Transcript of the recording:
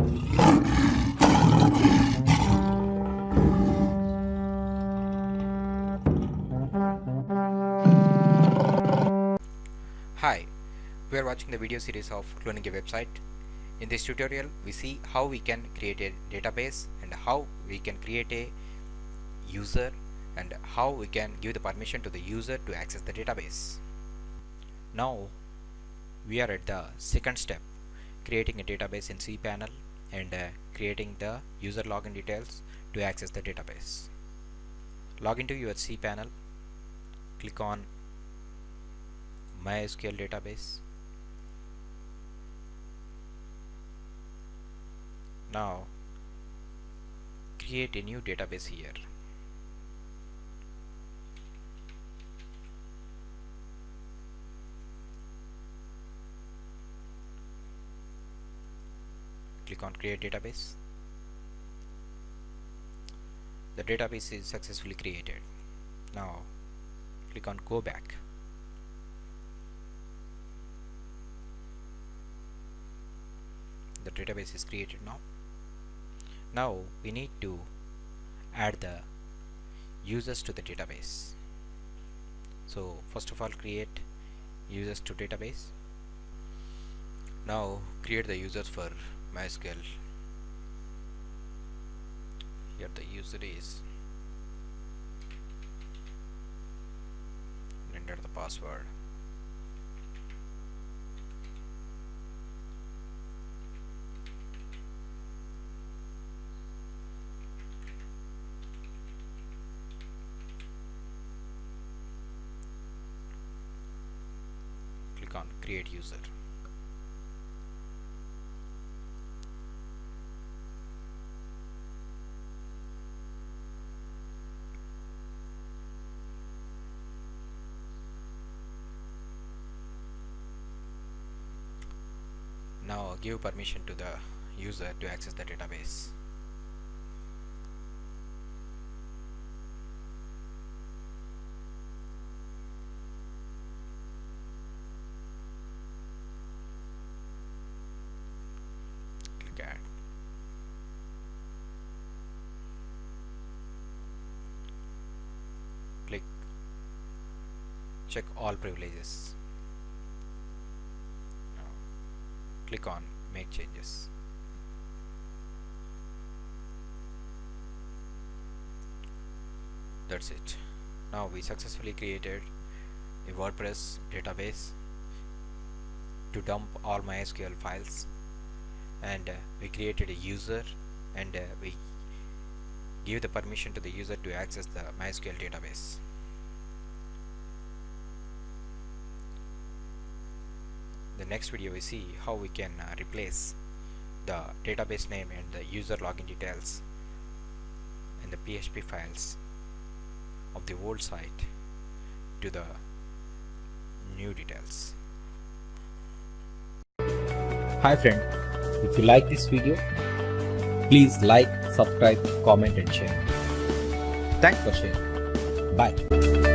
Hi, we are watching the video series of cloning a website. In this tutorial, we see how we can create a database and how we can create a user and how we can give the permission to the user to access the database. Now, we are at the second step, creating a database in cPanel and creating the user login details to access the database. Log into your cPanel, click on MySQL database. Now create a new database here. Click on create database. The database is successfully created. Now click on go back. The database is created now. Now we need to add the users to the database. So first of all, create users to database. Now create the users for MySQL. Here the user is, enter the password. Click on create user. Now give permission to the user to access the database. Click add. Click check all privileges. Click on make changes. That's it. Now we successfully created a WordPress database to dump all MySQL files, and we created a user, and we give the permission to the user to access the MySQL database. The next video we see how we can replace the database name and the user login details and the PHP files of the old site to the new details. Hi friend, if you like this video, please like, subscribe, comment and share. Thanks for sharing. Bye.